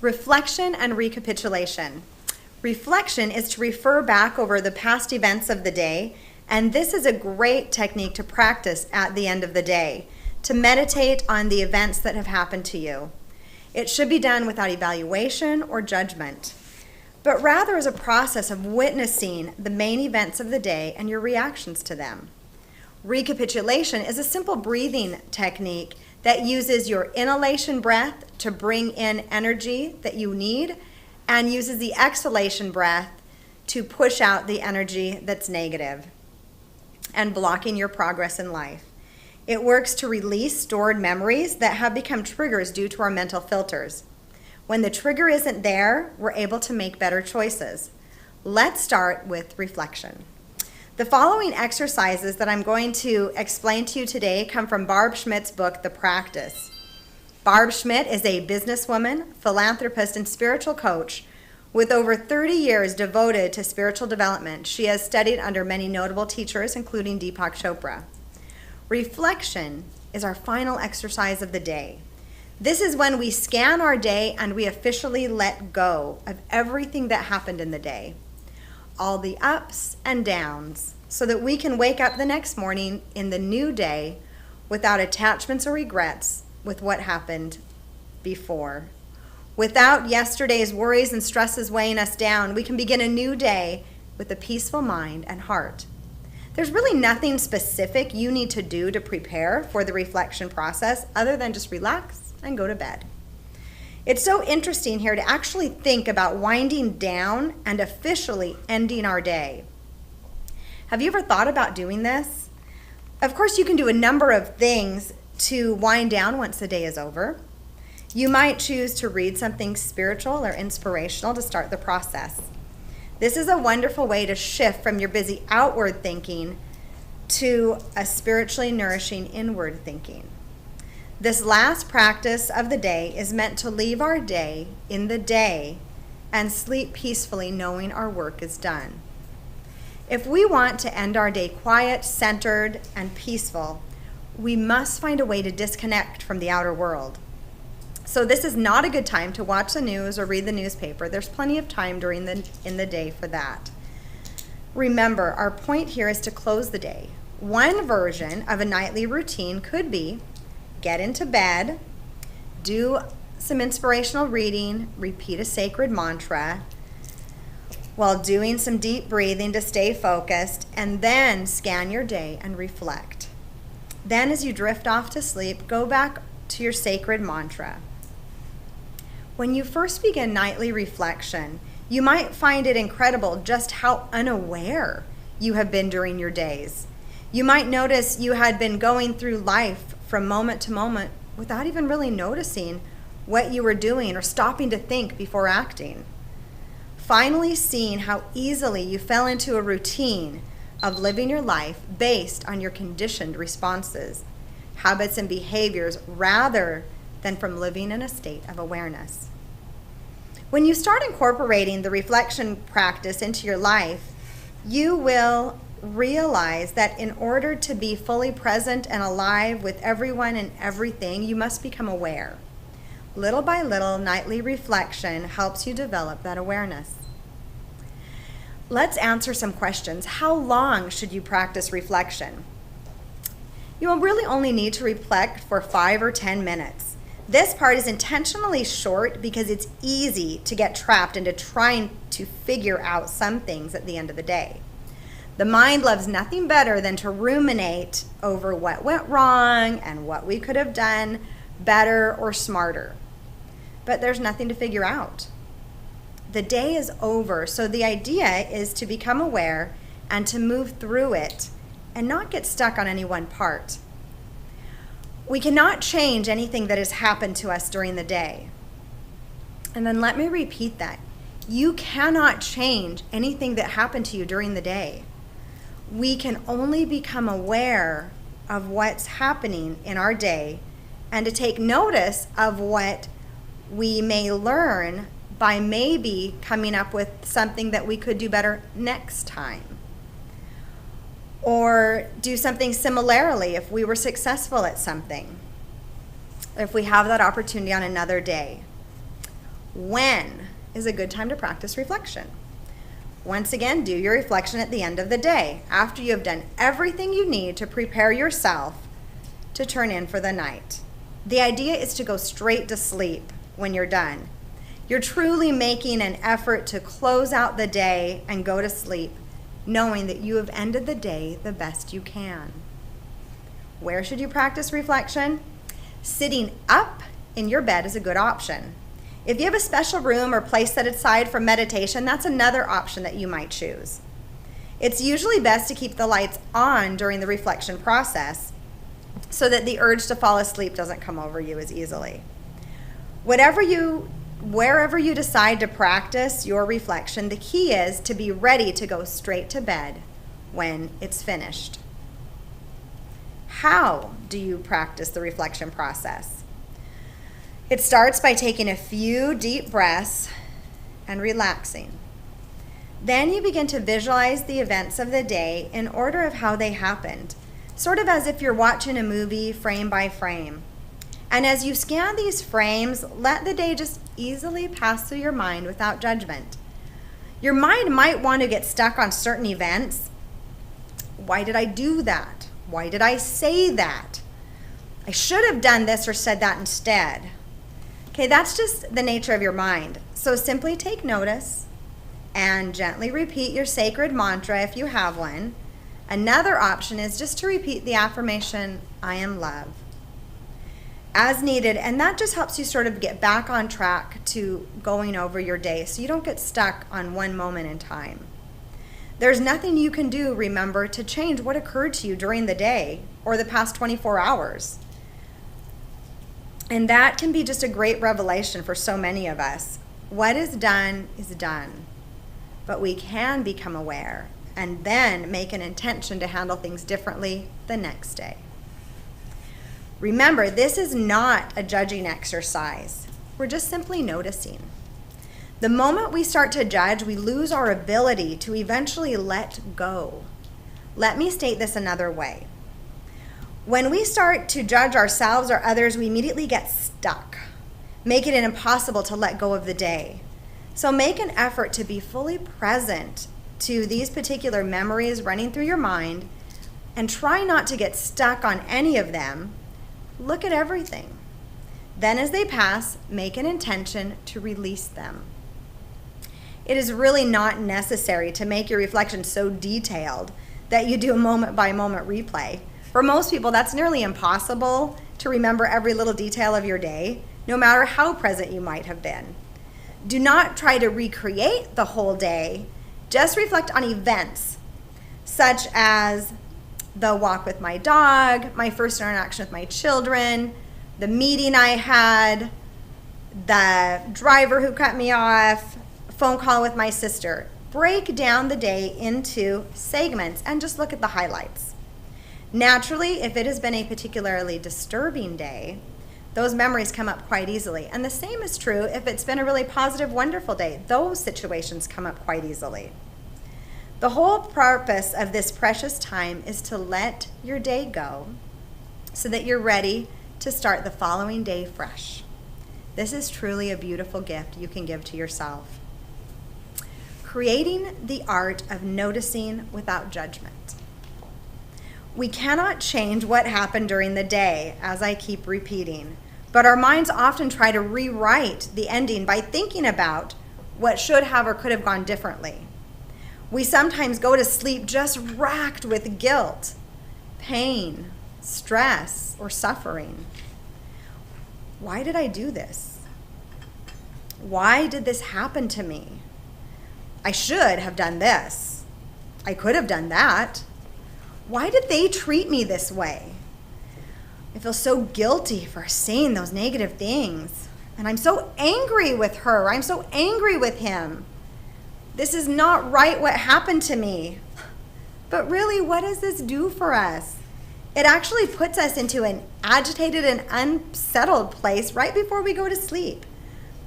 Reflection and recapitulation. Reflection is to refer back over the past events of the day, and this is a great technique to practice at the end of the day, to meditate on the events that have happened to you. It should be done without evaluation or judgment, but rather as a process of witnessing the main events of the day and your reactions to them. Recapitulation is a simple breathing technique that uses your inhalation breath to bring in energy that you need and uses the exhalation breath to push out the energy that's negative and blocking your progress in life. It works to release stored memories that have become triggers due to our mental filters. When the trigger isn't there, we're able to make better choices. Let's start with reflection. The following exercises that I'm going to explain to you today come from Barb Schmidt's book, The Practice. Barb Schmidt is a businesswoman, philanthropist, and spiritual coach with over 30 years devoted to spiritual development. She has studied under many notable teachers, including Deepak Chopra. Reflection is our final exercise of the day. This is when we scan our day and we officially let go of everything that happened in the day, all the ups and downs, so that we can wake up the next morning in the new day without attachments or regrets with what happened before. Without yesterday's worries and stresses weighing us down, we can begin a new day with a peaceful mind and heart. There's really nothing specific you need to do to prepare for the reflection process other than just relax and go to bed. It's so interesting here to actually think about winding down and officially ending our day. Have you ever thought about doing this? Of course, you can do a number of things to wind down once the day is over. You might choose to read something spiritual or inspirational to start the process. This is a wonderful way to shift from your busy outward thinking to a spiritually nourishing inward thinking. This last practice of the day is meant to leave our day in the day and sleep peacefully knowing our work is done. If we want to end our day quiet, centered, and peaceful, we must find a way to disconnect from the outer world. So this is not a good time to watch the news or read the newspaper. There's plenty of time in the day for that. Remember, our point here is to close the day. One version of a nightly routine could be get into bed, do some inspirational reading, repeat a sacred mantra while doing some deep breathing to stay focused, and then scan your day and reflect. Then as you drift off to sleep, go back to your sacred mantra. When you first begin nightly reflection, you might find it incredible just how unaware you have been during your days. You might notice you had been going through life from moment to moment without even really noticing what you were doing or stopping to think before acting. Finally seeing how easily you fell into a routine of living your life based on your conditioned responses, habits, and behaviors rather than from living in a state of awareness. When you start incorporating the reflection practice into your life, you will realize that in order to be fully present and alive with everyone and everything, you must become aware. Little by little, nightly reflection helps you develop that awareness. Let's answer some questions. How long should you practice reflection? You will really only need to reflect for 5 or 10 minutes. This part is intentionally short because it's easy to get trapped into trying to figure out some things at the end of the day. The mind loves nothing better than to ruminate over what went wrong and what we could have done better or smarter. But there's nothing to figure out. The day is over, so the idea is to become aware and to move through it and not get stuck on any one part. We cannot change anything that has happened to us during the day. And then let me repeat that. You cannot change anything that happened to you during the day. We can only become aware of what's happening in our day and to take notice of what we may learn by maybe coming up with something that we could do better next time. Or do something similarly if we were successful at something, if we have that opportunity on another day. When is a good time to practice reflection? Once again, do your reflection at the end of the day, after you have done everything you need to prepare yourself to turn in for the night. The idea is to go straight to sleep when you're done. You're truly making an effort to close out the day and go to sleep, knowing that you have ended the day the best you can. Where should you practice reflection? Sitting up in your bed is a good option. If you have a special room or place set aside for meditation, that's another option that you might choose. It's usually best to keep the lights on during the reflection process so that the urge to fall asleep doesn't come over you as easily. Wherever you decide to practice your reflection, the key is to be ready to go straight to bed when it's finished. How do you practice the reflection process? It starts by taking a few deep breaths and relaxing. Then you begin to visualize the events of the day in order of how they happened, sort of as if you're watching a movie frame by frame. And as you scan these frames, let the day just easily pass through your mind without judgment. Your mind might want to get stuck on certain events. Why did I do that? Why did I say that? I should have done this or said that instead. Okay, that's just the nature of your mind. So simply take notice and gently repeat your sacred mantra if you have one. Another option is just to repeat the affirmation, I am love, as needed, and that just helps you sort of get back on track to going over your day so you don't get stuck on one moment in time. There's nothing you can do, remember, to change what occurred to you during the day or the past 24 hours. And that can be just a great revelation for so many of us. What is done, but we can become aware and then make an intention to handle things differently the next day. Remember, this is not a judging exercise. We're just simply noticing. The moment we start to judge, we lose our ability to eventually let go. Let me state this another way. When we start to judge ourselves or others, we immediately get stuck, making it impossible to let go of the day. So make an effort to be fully present to these particular memories running through your mind and try not to get stuck on any of them. Look at everything. Then as they pass, make an intention to release them. It is really not necessary to make your reflection so detailed that you do a moment-by-moment replay. For most people, that's nearly impossible to remember every little detail of your day, no matter how present you might have been. Do not try to recreate the whole day. Just reflect on events, such as the walk with my dog, my first interaction with my children, the meeting I had, the driver who cut me off, phone call with my sister. Break down the day into segments and just look at the highlights. Naturally, if it has been a particularly disturbing day, those memories come up quite easily. And the same is true if it's been a really positive, wonderful day. Those situations come up quite easily. The whole purpose of this precious time is to let your day go so that you're ready to start the following day fresh. This is truly a beautiful gift you can give to yourself. Creating the art of noticing without judgment. We cannot change what happened during the day, as I keep repeating, but our minds often try to rewrite the ending by thinking about what should have or could have gone differently. We sometimes go to sleep just racked with guilt, pain, stress, or suffering. Why did I do this? Why did this happen to me? I should have done this. I could have done that. Why did they treat me this way? I feel so guilty for saying those negative things. And I'm so angry with her. I'm so angry with him. This is not right what happened to me. But really, what does this do for us? It actually puts us into an agitated and unsettled place right before we go to sleep.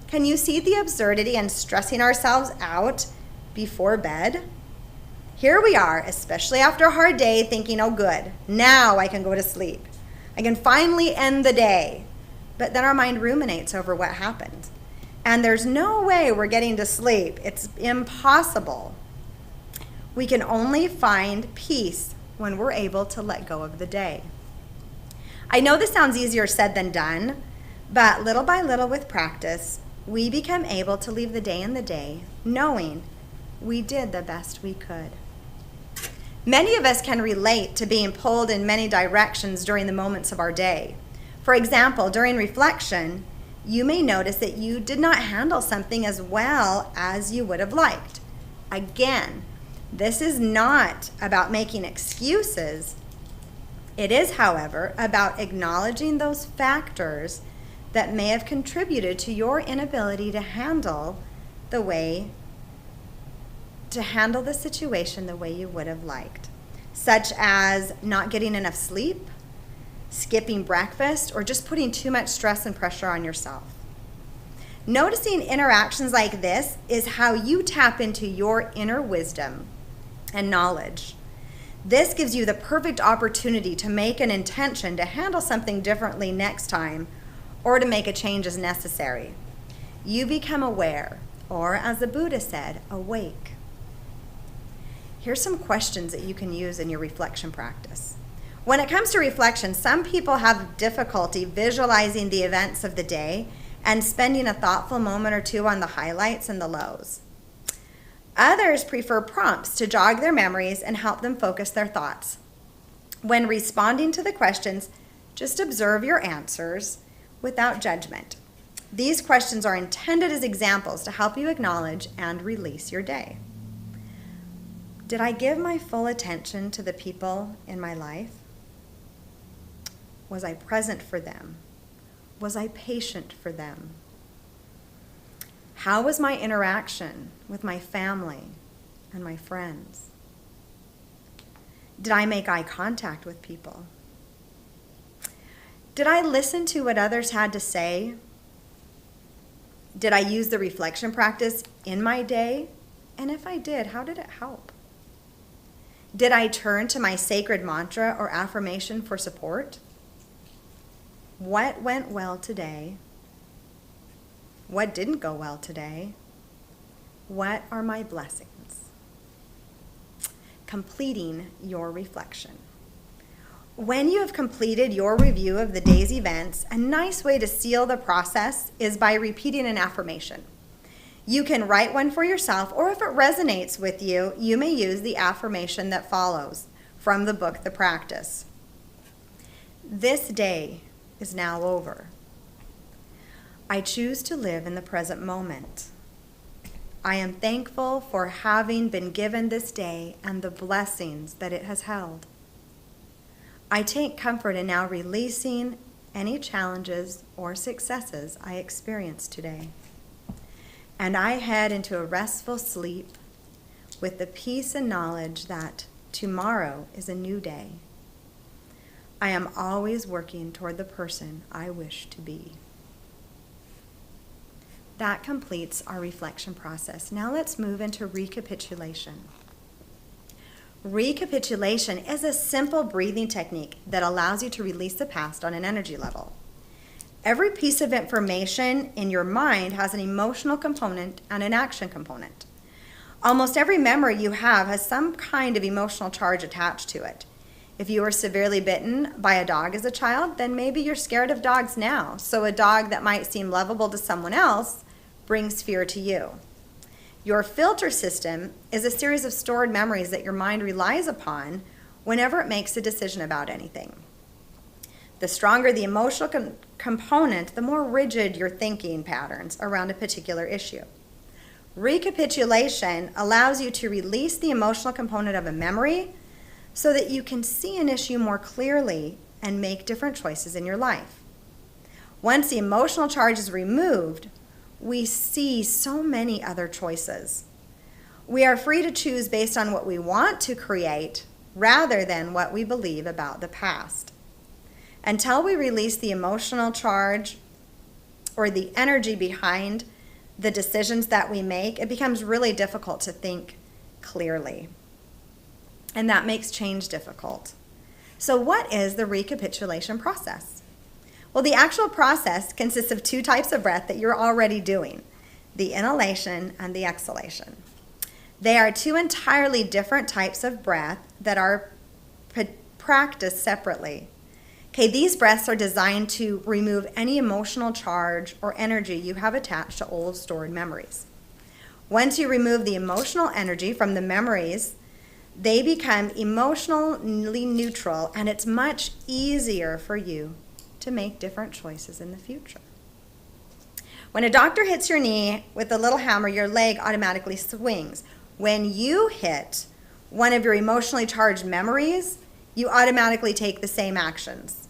Can you see the absurdity in stressing ourselves out before bed? Here we are, especially after a hard day, thinking, oh good, now I can go to sleep. I can finally end the day. But then our mind ruminates over what happened. and there's no way we're getting to sleep. It's impossible. We can only find peace when we're able to let go of the day. I know this sounds easier said than done, but little by little with practice, we become able to leave the day in the day, knowing we did the best we could. Many of us can relate to being pulled in many directions during the moments of our day. For example, during reflection, you may notice that you did not handle something as well as you would have liked. Again, this is not about making excuses. It is, however, about acknowledging those factors that may have contributed to your inability to handle the situation the way you would have liked, such as not getting enough sleep, skipping breakfast, or just putting too much stress and pressure on yourself. Noticing interactions like this is how you tap into your inner wisdom and knowledge. This gives you the perfect opportunity to make an intention to handle something differently next time, or to make a change as necessary. You become aware, or as the Buddha said, awake. Here's some questions that you can use in your reflection practice. When it comes to reflection, some people have difficulty visualizing the events of the day and spending a thoughtful moment or two on the highlights and the lows. Others prefer prompts to jog their memories and help them focus their thoughts. When responding to the questions, just observe your answers without judgment. These questions are intended as examples to help you acknowledge and release your day. Did I give my full attention to the people in my life? Was I present for them? Was I patient for them? How was my interaction with my family and my friends? Did I make eye contact with people? Did I listen to what others had to say? Did I use the reflection practice in my day? And if I did, how did it help? Did I turn to my sacred mantra or affirmation for support? What went well today? What didn't go well today? What are my blessings? Completing your reflection. When you have completed your review of the day's events, a nice way to seal the process is by repeating an affirmation. You can write one for yourself, or if it resonates with you, you may use the affirmation that follows from the book, The Practice. This day is now over. I choose to live in the present moment. I am thankful for having been given this day and the blessings that it has held. I take comfort in now releasing any challenges or successes I experienced today. And I head into a restful sleep with the peace and knowledge that tomorrow is a new day. I am always working toward the person I wish to be. That completes our reflection process. Now let's move into recapitulation. Recapitulation is a simple breathing technique that allows you to release the past on an energy level. Every piece of information in your mind has an emotional component and an action component. Almost every memory you have has some kind of emotional charge attached to it. If you were severely bitten by a dog as a child, then maybe you're scared of dogs now. So a dog that might seem lovable to someone else brings fear to you. Your filter system is a series of stored memories that your mind relies upon whenever it makes a decision about anything. The stronger the emotional component, the more rigid your thinking patterns around a particular issue. Recapitulation allows you to release the emotional component of a memory so that you can see an issue more clearly and make different choices in your life. Once the emotional charge is removed, we see so many other choices. We are free to choose based on what we want to create rather than what we believe about the past. Until we release the emotional charge or the energy behind the decisions that we make, it becomes really difficult to think clearly. And that makes change difficult. So what is the recapitulation process? Well, the actual process consists of two types of breath that you're already doing. the inhalation and the exhalation. They are two entirely different types of breath that are practiced separately. Okay, these breaths are designed to remove any emotional charge or energy you have attached to old stored memories. Once you remove the emotional energy from the memories, they become emotionally neutral, and it's much easier for you to make different choices in the future. When a doctor hits your knee with a little hammer, your leg automatically swings. When you hit one of your emotionally charged memories, you automatically take the same actions.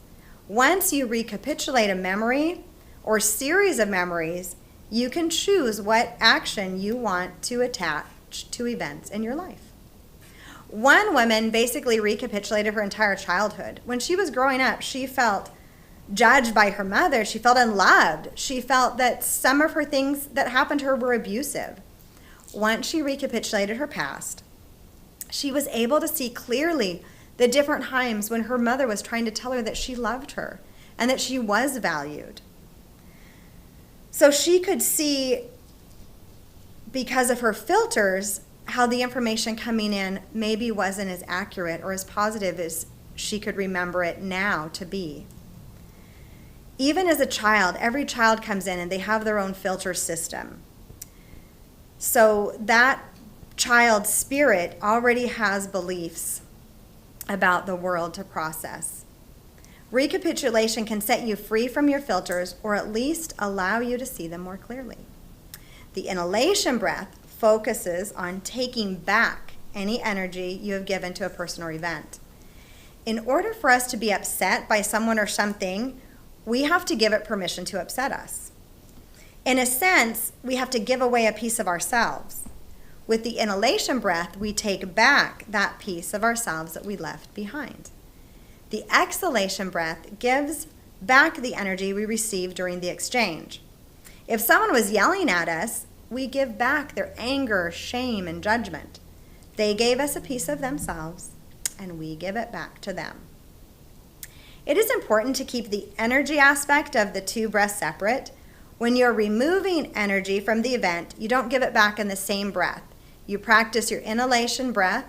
Once you recapitulate a memory or series of memories, you can choose what action you want to attach to events in your life. One woman basically recapitulated her entire childhood. When she was growing up, she felt judged by her mother. She felt unloved. She felt that some of her things that happened to her were abusive. Once she recapitulated her past, she was able to see clearly the different times when her mother was trying to tell her that she loved her and that she was valued. So she could see, because of her filters, how the information coming in maybe wasn't as accurate or as positive as she could remember it now to be. Even as a child, every child comes in and they have their own filter system. So that child's spirit already has beliefs about the world to process. Recapitulation can set you free from your filters, or at least allow you to see them more clearly. The inhalation breath focuses on taking back any energy you have given to a person or event. In order for us to be upset by someone or something, we have to give it permission to upset us. In a sense, we have to give away a piece of ourselves. With the inhalation breath, we take back that piece of ourselves that we left behind. The exhalation breath gives back the energy we received during the exchange. If someone was yelling at us, we give back their anger, shame, and judgment. They gave us a piece of themselves, and we give it back to them. It is important to keep the energy aspect of the two breaths separate. When you're removing energy from the event, you don't give it back in the same breath. You practice your inhalation breath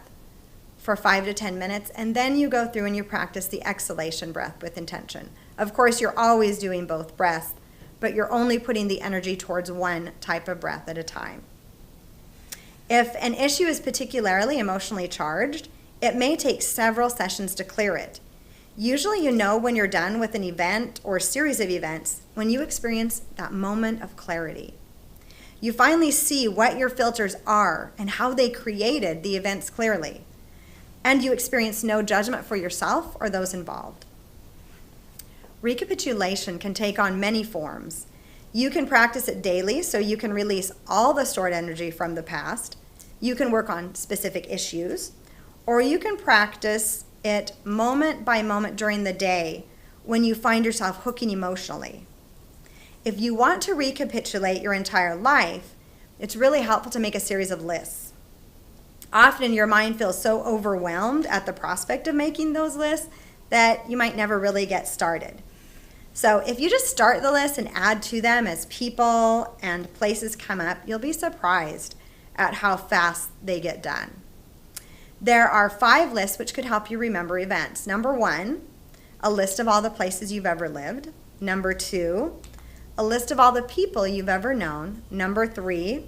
for 5 to 10 minutes, and then you go through and you practice the exhalation breath with intention. Of course, you're always doing both breaths, but you're only putting the energy towards one type of breath at a time. If an issue is particularly emotionally charged, it may take several sessions to clear it. Usually you know when you're done with an event or series of events when you experience that moment of clarity. You finally see what your filters are and how they created the events clearly. And you experience no judgment for yourself or those involved. Recapitulation can take on many forms. You can practice it daily so you can release all the stored energy from the past. You can work on specific issues, or you can practice it moment by moment during the day when you find yourself hooking emotionally. If you want to recapitulate your entire life, it's really helpful to make a series of lists. Often your mind feels so overwhelmed at the prospect of making those lists that you might never really get started. So if you just start the list and add to them as people and places come up, you'll be surprised at how fast they get done. There are 5 lists which could help you remember events. Number 1, a list of all the places you've ever lived. Number 2, a list of all the people you've ever known. Number 3,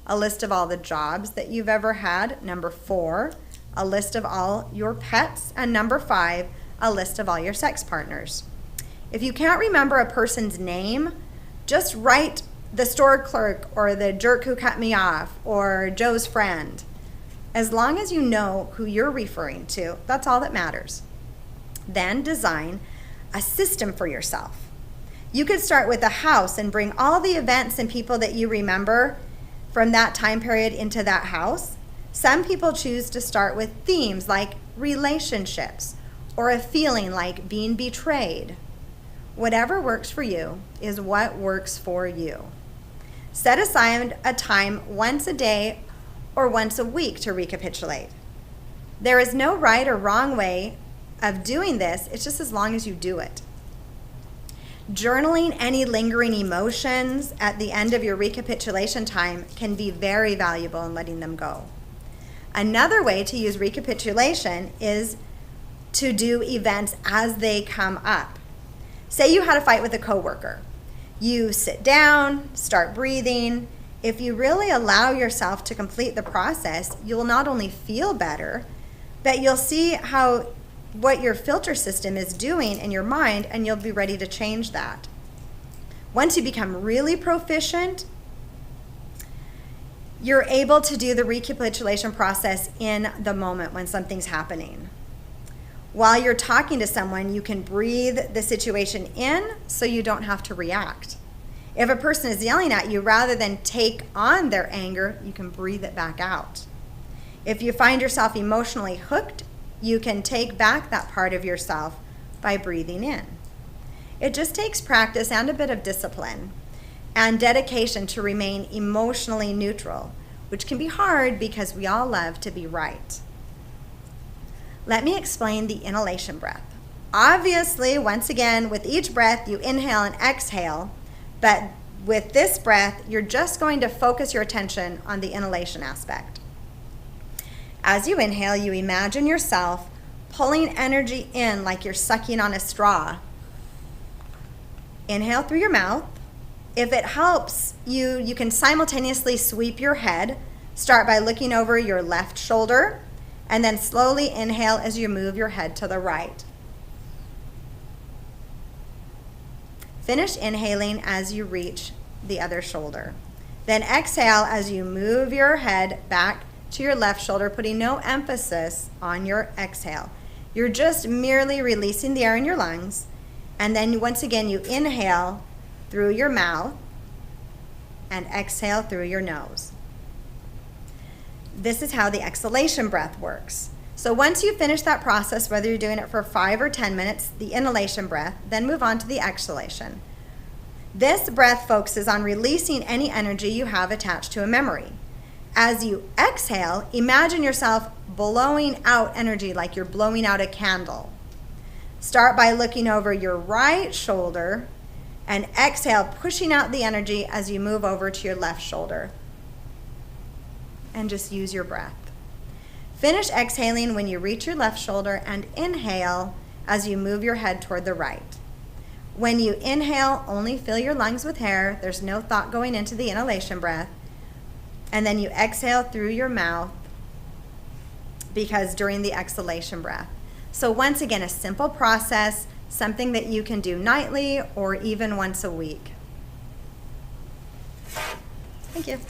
a list of all the jobs that you've ever had. Number 4, a list of all your pets. And number 5, a list of all your sex partners. If you can't remember a person's name, just write the store clerk or the jerk who cut me off or Joe's friend. As long as you know who you're referring to, that's all that matters. Then design a system for yourself. You could start with a house and bring all the events and people that you remember from that time period into that house. Some people choose to start with themes like relationships or a feeling like being betrayed. Whatever works for you is what works for you. Set aside a time once a day or once a week to recapitulate. There is no right or wrong way of doing this, it's just as long as you do it. Journaling any lingering emotions at the end of your recapitulation time can be very valuable in letting them go. Another way to use recapitulation is to do events as they come up. Say you had a fight with a coworker. You sit down, start breathing. If you really allow yourself to complete the process, you'll not only feel better, but you'll see what your filter system is doing in your mind, and you'll be ready to change that. Once you become really proficient, you're able to do the recapitulation process in the moment when something's happening. While you're talking to someone, you can breathe the situation in so you don't have to react. If a person is yelling at you, rather than take on their anger, you can breathe it back out. If you find yourself emotionally hooked, you can take back that part of yourself by breathing in. It just takes practice and a bit of discipline and dedication to remain emotionally neutral, which can be hard because we all love to be right. Let me explain the inhalation breath. Obviously, once again, with each breath, you inhale and exhale, but with this breath, you're just going to focus your attention on the inhalation aspect. As you inhale, you imagine yourself pulling energy in like you're sucking on a straw. Inhale through your mouth. If it helps, you can simultaneously sweep your head. Start by looking over your left shoulder, and then slowly inhale as you move your head to the right. Finish inhaling as you reach the other shoulder. Then exhale as you move your head back to your left shoulder, putting no emphasis on your exhale. You're just merely releasing the air in your lungs, and then once again you inhale through your mouth and exhale through your nose. This is how the exhalation breath works. So once you finish that process, whether you're doing it for 5 or 10 minutes, the inhalation breath, then move on to the exhalation. This breath focuses on releasing any energy you have attached to a memory. As you exhale, imagine yourself blowing out energy like you're blowing out a candle. Start by looking over your right shoulder and exhale, pushing out the energy as you move over to your left shoulder. And just use your breath. Finish exhaling when you reach your left shoulder and inhale as you move your head toward the right. When you inhale, only fill your lungs with air. There's no thought going into the inhalation breath. And then you exhale through your mouth because during the exhalation breath. So once again, a simple process, something that you can do nightly or even once a week. Thank you.